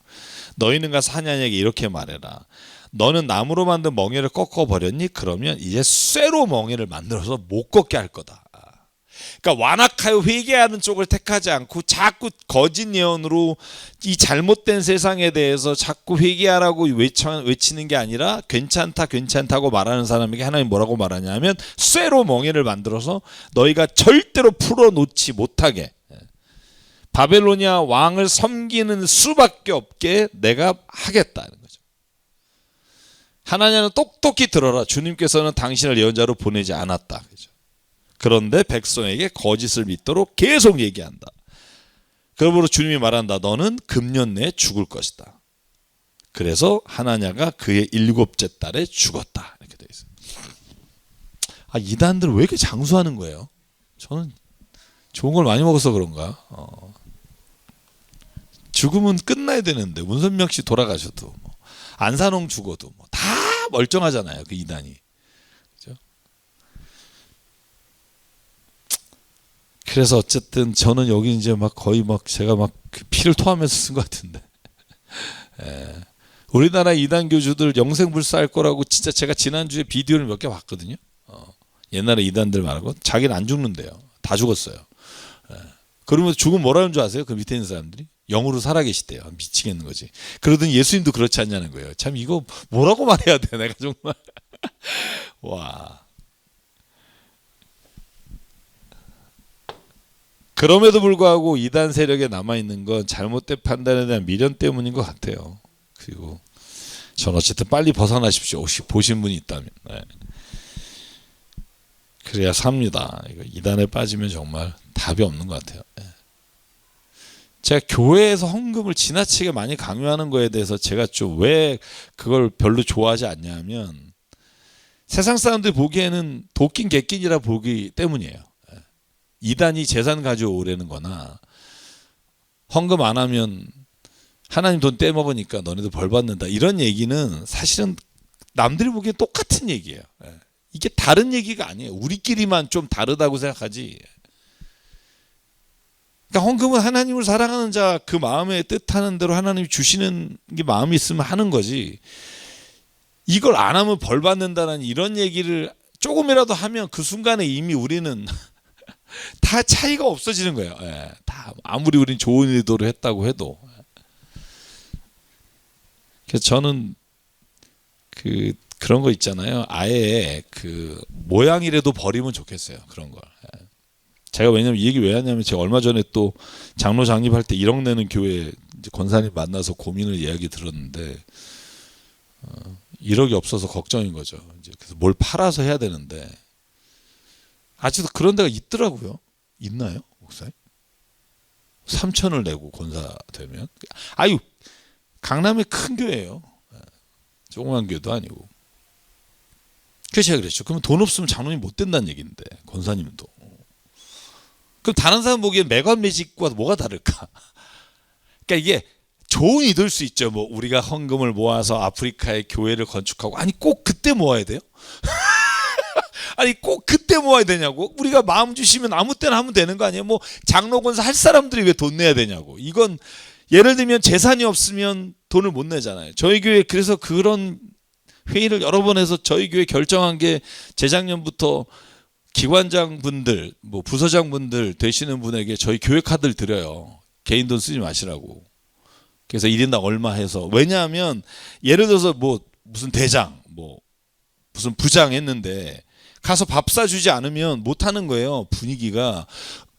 너희는 가서 하나냐에게 이렇게 말해라. 너는 나무로 만든 멍에를 꺾어버렸니? 그러면 이제 쇠로 멍에를 만들어서 못 걷게 할 거다. 그러니까 완악하여 회개하는 쪽을 택하지 않고 자꾸 거짓 예언으로 이 잘못된 세상에 대해서 자꾸 회개하라고 외치는 게 아니라 괜찮다고 말하는 사람에게 하나님 뭐라고 말하냐면 쇠로 멍에를 만들어서 너희가 절대로 풀어놓지 못하게 바벨로니아 왕을 섬기는 수밖에 없게 내가 하겠다는 거죠. 하나님은 똑똑히 들어라. 주님께서는 당신을 예언자로 보내지 않았다. 그죠? 그런데 백성에게 거짓을 믿도록 계속 얘기한다. 그러므로 주님이 말한다. 너는 금년 내에 죽을 것이다. 그래서 하나냐가 그의 7째 달에 죽었다. 이렇게 되어 있어요. 이단들 왜 이렇게 장수하는 거예요? 저는 좋은 걸 많이 먹어서 그런가? 죽으면 끝나야 되는데 문선명 씨 돌아가셔도 안산홍 죽어도 다 멀쩡하잖아요. 그 이단이. 그죠? 그래서 어쨌든 저는 여기 이제 막 거의 막 제가 막 피를 토하면서 쓴 것 같은데. 우리나라 이단 교주들 영생불사할 거라고 진짜 제가 지난주에 비디오를 몇 개 봤거든요. 옛날에 이단들 말고 자기는 안 죽는데요. 다 죽었어요. 그러면 죽으면 뭐라는 줄 아세요? 그 밑에 있는 사람들이? 영으로 살아계시대요. 미치겠는 거지. 그러더니 예수님도 그렇지 않냐는 거예요. 참 이거 뭐라고 말해야 돼 내가 정말. 와. 그럼에도 불구하고 이단 세력에 남아있는 건 잘못된 판단에 대한 미련 때문인 것 같아요. 그리고 전 어쨌든 빨리 벗어나십시오. 혹시 보신 분이 있다면. 네. 그래야 삽니다. 이거 이단에 빠지면 정말 답이 없는 것 같아요. 네. 제가 교회에서 헌금을 지나치게 많이 강요하는 거에 대해서 제가 좀 왜 그걸 별로 좋아하지 않냐면 세상 사람들이 보기에는 도끼 개끼니라 보기 때문이에요. 이단이 재산 가져오려는 거나 헌금 안 하면 하나님 돈 떼먹으니까 너네도 벌 받는다 이런 얘기는 사실은 남들이 보기엔 똑같은 얘기예요. 이게 다른 얘기가 아니에요. 우리끼리만 좀 다르다고 생각하지. 그러니까 헌금은 하나님을 사랑하는 자 그 마음에 뜻하는 대로 하나님이 주시는 게 마음이 있으면 하는 거지. 이걸 안 하면 벌 받는다는 이런 얘기를 조금이라도 하면 그 순간에 이미 우리는 다 차이가 없어지는 거예요. 다 아무리 우리는 좋은 의도로 했다고 해도. 그래서 저는 그런 거 있잖아요. 아예 그 모양이라도 버리면 좋겠어요. 그런 걸. 제가 왜냐면 이 얘기 왜 하냐면 제가 얼마 전에 또 장로 장립할 때 1억 내는 교회 이제 권사님 만나서 고민을 이야기 들었는데 1억이 없어서 걱정인 거죠. 이제 그래서 뭘 팔아서 해야 되는데 아직도 그런 데가 있더라고요. 있나요, 목사님? 3천을 내고 권사 되면 아유 강남의 큰 교회예요. 조그만 교회도 아니고. 그래서 제가 그랬죠. 그러면 돈 없으면 장로님 못 된다는 얘기인데 권사님도. 그럼 다른 사람 보기엔 매관매직과 뭐가 다를까? 그러니까 이게 좋은 의도일 수 있죠. 뭐 우리가 헌금을 모아서 아프리카에 교회를 건축하고 아니 꼭 그때 모아야 돼요? 아니 꼭 그때 모아야 되냐고? 우리가 마음 주시면 아무 때나 하면 되는 거 아니에요? 뭐 장로 권사 할 사람들이 왜 돈 내야 되냐고? 이건 예를 들면 재산이 없으면 돈을 못 내잖아요. 저희 교회 그래서 그런 회의를 여러 번 해서 저희 교회 결정한 게 재작년부터 기관장분들, 뭐 부서장분들 되시는 분에게 저희 교회 카드를 드려요. 개인 돈 쓰지 마시라고. 그래서 1인당 얼마 해서. 왜냐하면 예를 들어서 뭐 무슨 대장, 뭐 무슨 부장 했는데 가서 밥 사주지 않으면 못 하는 거예요. 분위기가.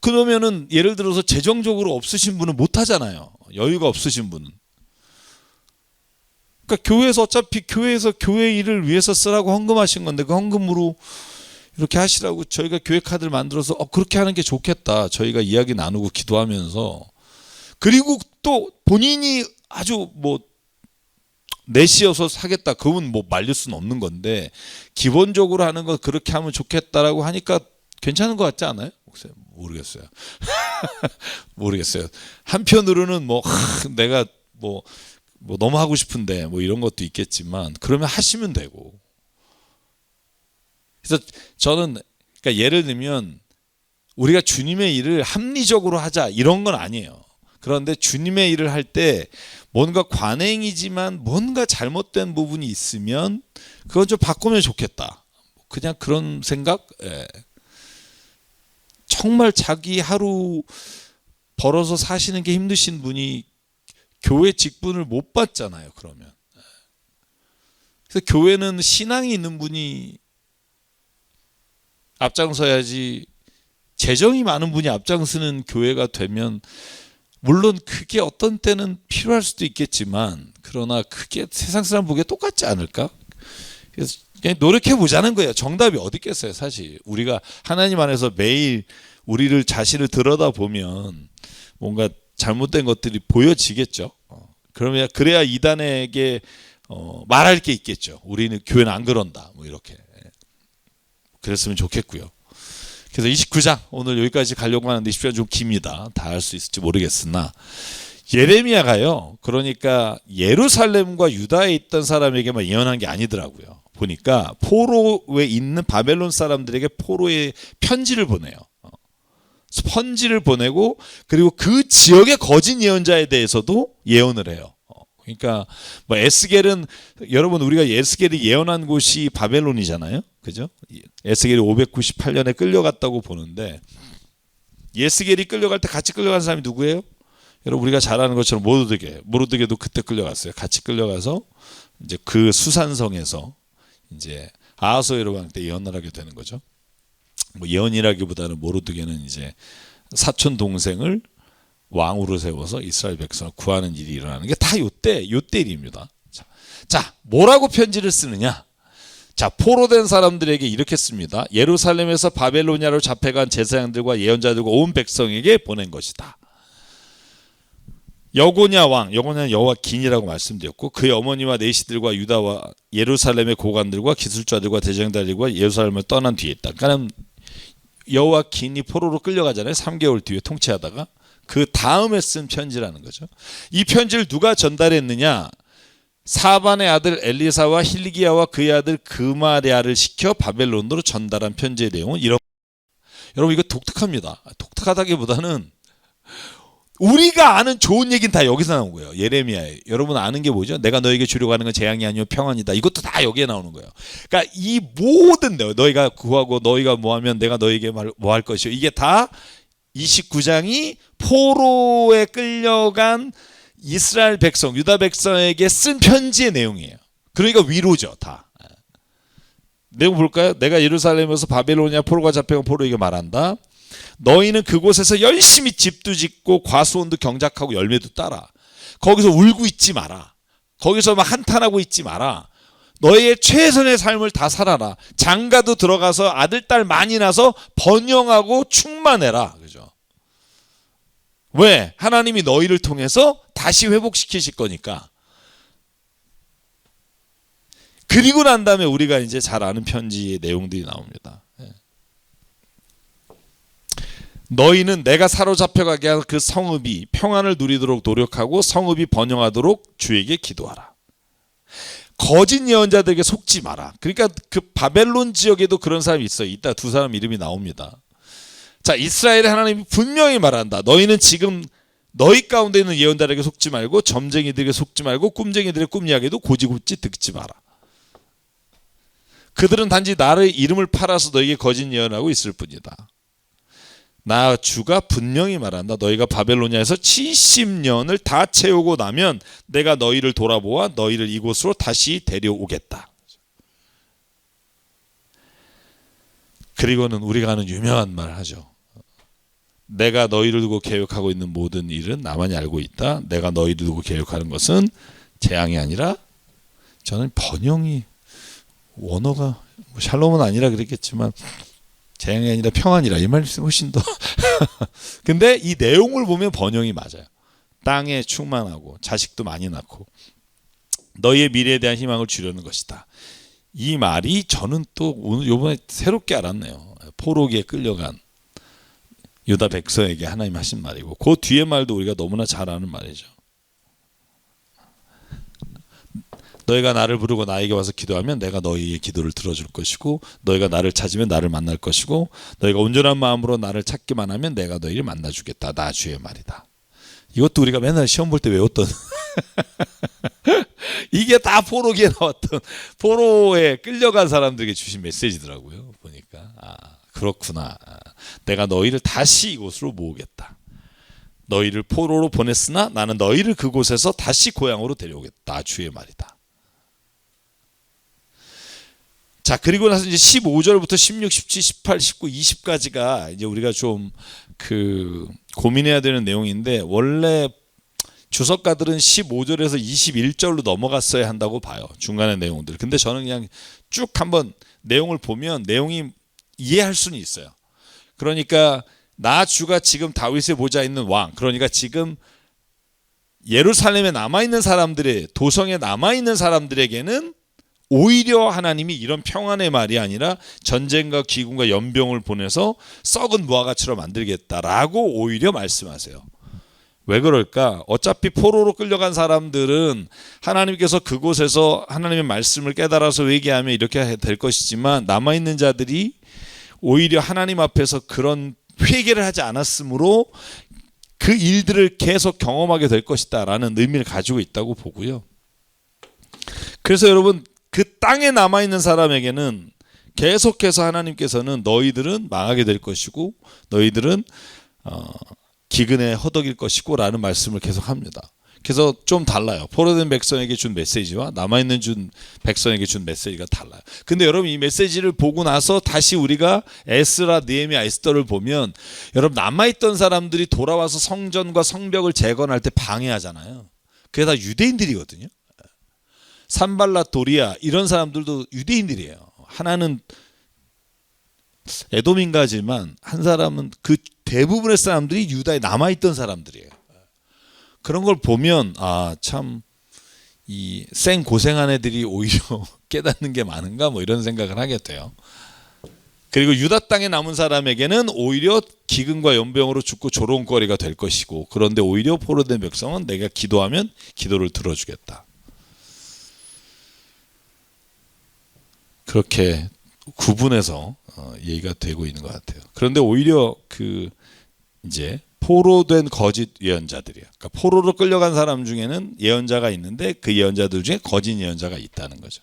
그러면은 예를 들어서 재정적으로 없으신 분은 못 하잖아요. 여유가 없으신 분은. 그러니까 교회에서 어차피 교회에서 교회 일을 위해서 쓰라고 헌금하신 건데 그 헌금으로 이렇게 하시라고 저희가 교회 카드를 만들어서 그렇게 하는 게 좋겠다. 저희가 이야기 나누고 기도하면서. 그리고 또 본인이 아주 뭐 내시여서 사겠다. 그건 뭐 말릴 수는 없는 건데 기본적으로 하는 거 그렇게 하면 좋겠다라고 하니까 괜찮은 것 같지 않아요? 모르겠어요. 모르겠어요. 한편으로는 뭐 내가 뭐 너무 하고 싶은데 뭐 이런 것도 있겠지만 그러면 하시면 되고. 그래서 저는 그러니까 예를 들면 우리가 주님의 일을 합리적으로 하자 이런 건 아니에요. 그런데 주님의 일을 할 때 뭔가 관행이지만 뭔가 잘못된 부분이 있으면 그건 좀 바꾸면 좋겠다. 그냥 그런 생각? 예. 정말 자기 하루 벌어서 사시는 게 힘드신 분이 교회 직분을 못 받잖아요. 그러면. 그래서 교회는 신앙이 있는 분이 앞장서야지 재정이 많은 분이 앞장서는 교회가 되면 물론 그게 어떤 때는 필요할 수도 있겠지만 그러나 그게 세상 사람 보기에 똑같지 않을까? 그래서 그냥 노력해 보자는 거예요. 정답이 어디 있겠어요, 사실. 우리가 하나님 안에서 매일 우리를 자신을 들여다보면 뭔가 잘못된 것들이 보여지겠죠. 그러면 그래야 이단에게 말할 게 있겠죠. 우리는 교회는 안 그런다. 뭐 이렇게. 그랬으면 좋겠고요. 그래서 29장 오늘 여기까지 가려고 하는데 20장 좀 깁니다. 다 할 수 있을지 모르겠으나 예레미야가요. 그러니까 예루살렘과 유다에 있던 사람에게만 예언한 게 아니더라고요. 보니까 포로에 있는 바벨론 사람들에게 포로의 편지를 보내요. 편지를 보내고 그리고 그 지역의 거짓 예언자에 대해서도 예언을 해요. 그러니까 뭐 에스겔은 여러분 우리가 에스겔이 예언한 곳이 바벨론이잖아요. 그죠? 에스겔이 598년에 끌려갔다고 보는데 에스겔이 끌려갈 때 같이 끌려간 사람이 누구예요? 여러분 우리가 잘 아는 것처럼 모르드게도 그때 끌려갔어요. 같이 끌려가서 이제 그 수산성에서 이제 아하수에로 왕 때 예언을 하게 되는 거죠. 뭐 예언이라기보다는 모르드게는 이제 사촌 동생을 왕으로 세워서 이스라엘 백성을 구하는 일이 일어나는 게 다 요때 일입니다. 자, 뭐라고 편지를 쓰느냐? 자, 포로된 사람들에게 이렇게 씁니다. 예루살렘에서 바벨로니아로 잡혀간 제사장들과 예언자들과 온 백성에게 보낸 것이다. 여고냐 왕, 여고냐는 여호와긴이라고 말씀드렸고 그의 어머니와 내시들과 유다와 예루살렘의 고관들과 기술자들과 대장들과 예루살렘을 떠난 뒤에 있다. 그러니까 여호와긴이 포로로 끌려가잖아요. 3개월 뒤에 통치하다가 그 다음에 쓴 편지라는 거죠. 이 편지를 누가 전달했느냐? 사반의 아들 엘리사와 힐기야와 그의 아들 그마랴를 시켜 바벨론으로 전달한 편지의 내용은 이런. 여러분 이거 독특합니다. 독특하다기보다는 우리가 아는 좋은 얘기는 다 여기서 나온 거예요. 예레미야에. 여러분 아는 게 뭐죠? 내가 너에게 주려고 하는 건 재앙이 아니요 평안이다. 이것도 다 여기에 나오는 거예요. 그러니까 이 모든 너희가 구하고 너희가 뭐하면 내가 너에게 뭐 할 것이요. 이게 다 29장이 포로에 끌려간 이스라엘 백성, 유다 백성에게 쓴 편지의 내용이에요. 그러니까 위로죠, 다. 내용 볼까요? 내가 예루살렘에서 바벨로니아 포로가 잡혀간 포로에게 말한다. 너희는 그곳에서 열심히 집도 짓고 과수원도 경작하고 열매도 따라. 거기서 울고 있지 마라. 거기서 막 한탄하고 있지 마라. 너희의 최선의 삶을 다 살아라. 장가도 들어가서 아들, 딸 많이 낳아서 번영하고 충만해라. 그죠? 왜? 하나님이 너희를 통해서 다시 회복시키실 거니까. 그리고 난 다음에 우리가 이제 잘 아는 편지의 내용들이 나옵니다. 너희는 내가 사로잡혀가게 한 그 성읍이 평안을 누리도록 노력하고 성읍이 번영하도록 주에게 기도하라. 거짓 예언자들에게 속지 마라. 그러니까 그 바벨론 지역에도 그런 사람이 있어요. 이따 두 사람 이름이 나옵니다. 자, 이스라엘의 하나님이 분명히 말한다. 너희는 지금 너희 가운데 있는 예언자들에게 속지 말고 점쟁이들에게 속지 말고 꿈쟁이들의 꿈 이야기도 고지고지 듣지 마라. 그들은 단지 나의 이름을 팔아서 너에게 거짓 예언하고 있을 뿐이다. 나 주가 분명히 말한다. 너희가 바벨로니아에서 70년을 다 채우고 나면 내가 너희를 돌아보아 너희를 이곳으로 다시 데려오겠다. 그리고는 우리가 하는 유명한 말 하죠. 내가 너희를 두고 계획하고 있는 모든 일은 나만이 알고 있다. 내가 너희를 두고 계획하는 것은 재앙이 아니라, 저는 번영이, 원어가 샬롬은 아니라 그랬겠지만 재앙이 아니라 평안이라, 이 말씀이 훨씬 더 근데 이 내용을 보면 번영이 맞아요. 땅에 충만하고 자식도 많이 낳고 너희의 미래에 대한 희망을 주려는 것이다. 이 말이 저는 또 오늘 요번에 새롭게 알았네요. 포로기에 끌려간 유다 백성에게 하나님 하신 말이고, 그 뒤에 말도 우리가 너무나 잘 아는 말이죠. 너희가 나를 부르고 나에게 와서 기도하면 내가 너희의 기도를 들어줄 것이고, 너희가 나를 찾으면 나를 만날 것이고, 너희가 온전한 마음으로 나를 찾기만 하면 내가 너희를 만나주겠다. 나 주의 말이다. 이것도 우리가 맨날 시험 볼 때 외웠던 이게 다 포로기에 나왔던, 포로에 끌려간 사람들에게 주신 메시지더라고요. 보니까 그렇구나. 내가 너희를 다시 이곳으로 모으겠다. 너희를 포로로 보냈으나 나는 너희를 그곳에서 다시 고향으로 데려오겠다. 주의 말이다. 자, 그리고 나서 이제 15절부터 16, 17, 18, 19, 20까지가 이제 우리가 좀 고민해야 되는 내용인데, 원래 주석가들은 15절에서 21절로 넘어갔어야 한다고 봐요. 중간의 내용들. 근데 저는 그냥 쭉 한번 내용을 보면 내용이 이해할 수는 있어요. 그러니까 나 주가 지금 다윗의 보좌에 있는 왕, 그러니까 지금 예루살렘에 남아있는 사람들의, 도성에 남아있는 사람들에게는 오히려 하나님이 이런 평안의 말이 아니라 전쟁과 기근과 연병을 보내서 썩은 무화과처럼 만들겠다라고 오히려 말씀하세요. 왜 그럴까? 어차피 포로로 끌려간 사람들은 하나님께서 그곳에서 하나님의 말씀을 깨달아서 회개하면 이렇게 될 것이지만, 남아있는 자들이 오히려 하나님 앞에서 그런 회개를 하지 않았으므로 그 일들을 계속 경험하게 될 것이다 라는 의미를 가지고 있다고 보고요. 그래서 여러분, 그 땅에 남아있는 사람에게는 계속해서 하나님께서는 너희들은 망하게 될 것이고 너희들은 기근에 허덕일 것이고 라는 말씀을 계속합니다. 그래서 좀 달라요. 포로된 백성에게 준 메시지와 남아있는 백성에게 준 메시지가 달라요. 근데 여러분, 이 메시지를 보고 나서 다시 우리가 에스라, 느헤미야, 에스더를 보면, 여러분, 남아있던 사람들이 돌아와서 성전과 성벽을 재건할 때 방해하잖아요. 그게 다 유대인들이거든요. 산발랏, 도리아 이런 사람들도 유대인들이에요. 하나는 에돔인가지만 한 사람은, 그 대부분의 사람들이 유다에 남아있던 사람들이에요. 그런 걸 보면 참 이 생 고생한 애들이 오히려 깨닫는 게 많은가, 뭐 이런 생각을 하게 돼요. 그리고 유다 땅에 남은 사람에게는 오히려 기근과 연병으로 죽고 조롱거리가 될 것이고, 그런데 오히려 포로된 백성은 내가 기도하면 기도를 들어주겠다. 그렇게 구분해서 얘기가 되고 있는 것 같아요. 그런데 오히려 이제 포로된 거짓 예언자들이야. 그러니까 포로로 끌려간 사람 중에는 예언자가 있는데 그 예언자들 중에 거짓 예언자가 있다는 거죠.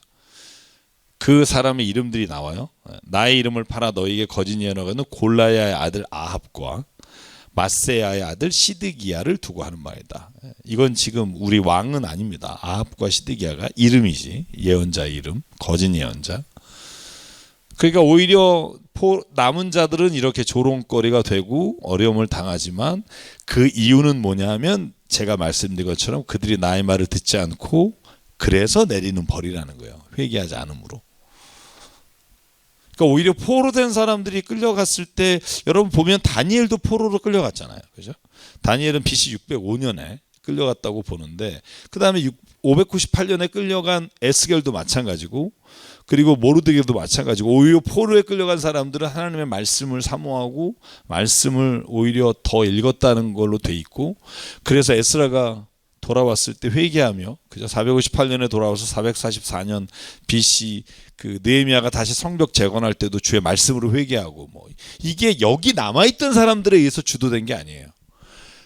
그 사람의 이름들이 나와요. 나의 이름을 팔아 너희에게 거짓 예언하는 골라야의 아들 아합과 마세야의 아들 시드기야를 두고 하는 말이다. 이건 지금 우리 왕은 아닙니다. 아합과 시드기야가 이름이지, 예언자의 이름, 거짓 예언자. 그러니까 오히려 남은 자들은 이렇게 조롱거리가 되고 어려움을 당하지만, 그 이유는 뭐냐 하면 제가 말씀드린 것처럼 그들이 나의 말을 듣지 않고 그래서 내리는 벌이라는 거예요. 회개하지 않으므로. 그러니까 오히려 포로된 사람들이 끌려갔을 때, 여러분 보면 다니엘도 포로로 끌려갔잖아요. 그죠? 다니엘은 BC 605년에 끌려갔다고 보는데, 그 다음에 598년에 끌려간 에스겔도 마찬가지고, 그리고 모르드게도 마찬가지고, 오히려 포로에 끌려간 사람들은 하나님의 말씀을 사모하고 말씀을 오히려 더 읽었다는 걸로 돼 있고, 그래서 에스라가 돌아왔을 때 회개하며, 그죠? 458년에 돌아와서 444년 BC 느헤미야가 다시 성벽 재건할 때도 주의 말씀으로 회개하고, 뭐 이게 여기 남아있던 사람들에 의해서 주도된 게 아니에요.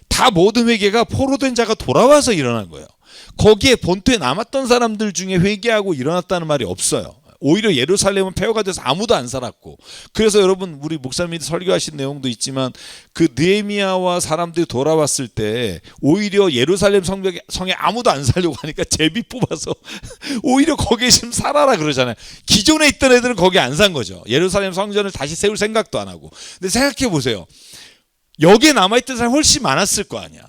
다 모든 회개가 포로된 자가 돌아와서 일어난 거예요. 거기에 본토에 남았던 사람들 중에 회개하고 일어났다는 말이 없어요. 오히려 예루살렘은 폐허가 돼서 아무도 안 살았고, 그래서 여러분 우리 목사님이 설교하신 내용도 있지만 그 느헤미야와 사람들이 돌아왔을 때 오히려 예루살렘 성에 아무도 안 살려고 하니까 제비 뽑아서 오히려 거기에 지금 살아라 그러잖아요. 기존에 있던 애들은 거기 안 산 거죠. 예루살렘 성전을 다시 세울 생각도 안 하고. 근데 생각해 보세요. 여기에 남아있던 사람이 훨씬 많았을 거 아니야.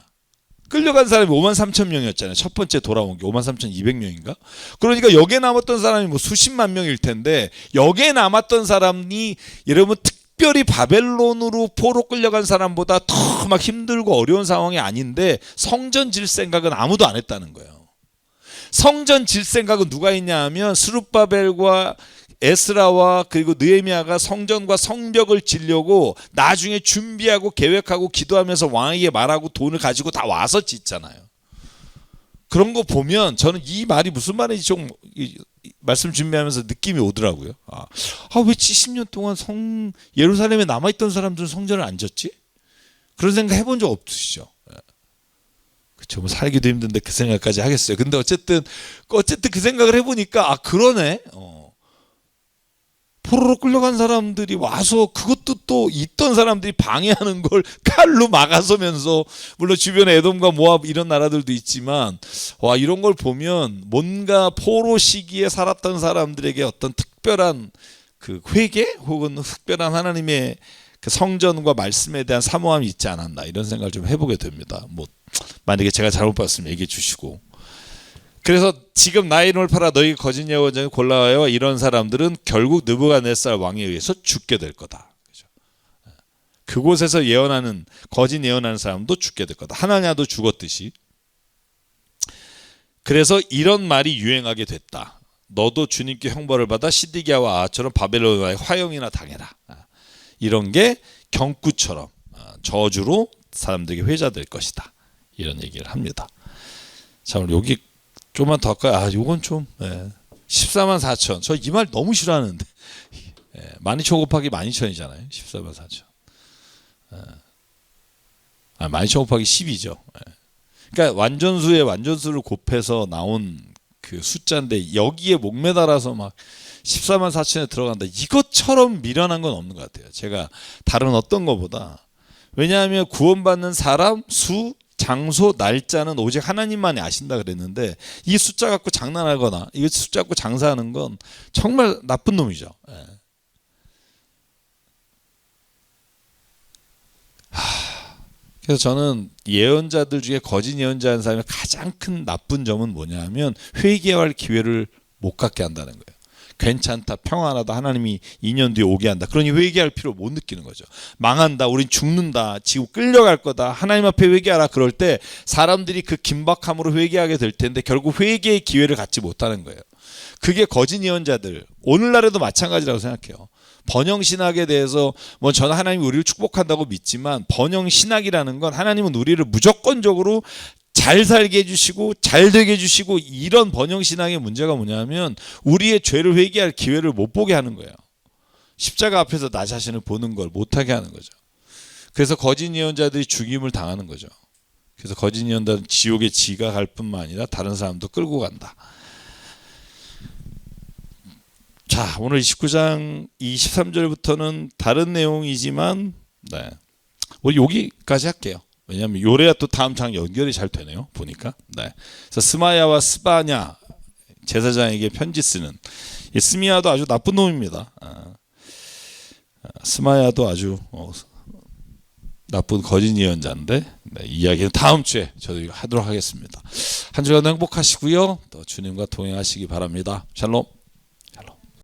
끌려간 사람이 53,000명이었잖아요. 첫 번째 돌아온 게 53,200명인가? 그러니까 여기에 남았던 사람이 뭐 수십만 명일 텐데, 여기에 남았던 사람이 여러분 특별히 바벨론으로 포로 끌려간 사람보다 더 막 힘들고 어려운 상황이 아닌데 성전 질 생각은 아무도 안 했다는 거예요. 성전 질 생각은 누가 했냐 하면 스룹바벨과 에스라와 그리고 느헤미야가 성전과 성벽을 지려고 나중에 준비하고 계획하고 기도하면서 왕에게 말하고 돈을 가지고 다 와서 짓잖아요. 그런 거 보면 저는 이 말이 무슨 말인지 좀 말씀 준비하면서 느낌이 오더라고요. 왜 70년 동안 예루살렘에 남아있던 사람들은 성전을 안 짓지? 그런 생각 해본 적 없으시죠? 그쵸, 뭐 살기도 힘든데 그 생각까지 하겠어요. 근데 어쨌든 그 생각을 해보니까 그러네. 포로로 끌려간 사람들이 와서 그것도 또 있던 사람들이 방해하는 걸 칼로 막아서면서, 물론 주변에 에돔과 모압 이런 나라들도 있지만, 와, 이런 걸 보면 뭔가 포로 시기에 살았던 사람들에게 어떤 특별한 그 회개 혹은 특별한 하나님의 그 성전과 말씀에 대한 사모함이 있지 않았나, 이런 생각을 좀 해보게 됩니다. 뭐 만약에 제가 잘못 봤으면 얘기해 주시고. 그래서 지금 나의 이름을 팔아 너희 거짓 예언자를 골라와요. 이런 사람들은 결국 느부갓네살 왕에 의해서 죽게 될 거다. 그죠? 그곳에서 예언하는 거짓 예언하는 사람도 죽게 될 거다. 하나냐도 죽었듯이. 그래서 이런 말이 유행하게 됐다. 너도 주님께 형벌을 받아 시드기야와 아하처럼 바벨론과의 화형이나 당해라. 이런 게 경구처럼 저주로 사람들에게 회자될 것이다. 이런 얘기를 합니다. 자, 오늘 여기 좀만 더 할까요? 요건 좀 144,000. 저 이 말 너무 싫어하는데 12,000 곱하기 12,000이잖아요. 144,000. 12,000 곱하기 10이죠. 그러니까 완전수에 완전수를 곱해서 나온 그 숫자인데 여기에 목매달아서 막 144,000에 들어간다. 이것처럼 미련한 건 없는 것 같아요. 제가 다른 어떤 것보다. 왜냐하면 구원받는 사람, 수, 장소, 날짜는 오직 하나님만이 아신다 그랬는데, 이 숫자 갖고 장난하거나 이 숫자 갖고 장사하는 건 정말 나쁜 놈이죠. 그래서 저는 예언자들 중에 거짓 예언자인 사람의 가장 큰 나쁜 점은 뭐냐면 회개할 기회를 못 갖게 한다는 거예요. 괜찮다, 평안하다, 하나님이 2년 뒤에 오게 한다. 그러니 회개할 필요 못 느끼는 거죠. 망한다, 우린 죽는다, 지금 끌려갈 거다, 하나님 앞에 회개하라. 그럴 때 사람들이 그 긴박함으로 회개하게 될 텐데 결국 회개의 기회를 갖지 못하는 거예요. 그게 거짓 예언자들, 오늘날에도 마찬가지라고 생각해요. 번영신학에 대해서 뭐 저는 하나님이 우리를 축복한다고 믿지만, 번영신학이라는 건 하나님은 우리를 무조건적으로 잘 살게 해주시고 잘 되게 해주시고, 이런 번영신앙의 문제가 뭐냐면 우리의 죄를 회개할 기회를 못 보게 하는 거예요. 십자가 앞에서 나 자신을 보는 걸 못하게 하는 거죠. 그래서 거짓 예언자들이 죽임을 당하는 거죠. 그래서 거짓 예언자는 지옥에 지가 갈 뿐만 아니라 다른 사람도 끌고 간다. 자, 오늘 29장 23절부터는 다른 내용이지만 우리 여기까지 할게요. 왜냐하면 요래야 또 다음 장 연결이 잘 되네요. 보니까. 그래서 스마야와 스바냐 제사장에게 편지 쓰는, 스미야도 아주 나쁜 놈입니다. 스마야도 아주 나쁜 거짓 예언자인데, 이야기는 다음 주에 저도 하도록 하겠습니다. 한 주간 행복하시고요. 또 주님과 동행하시기 바랍니다. 샬롬.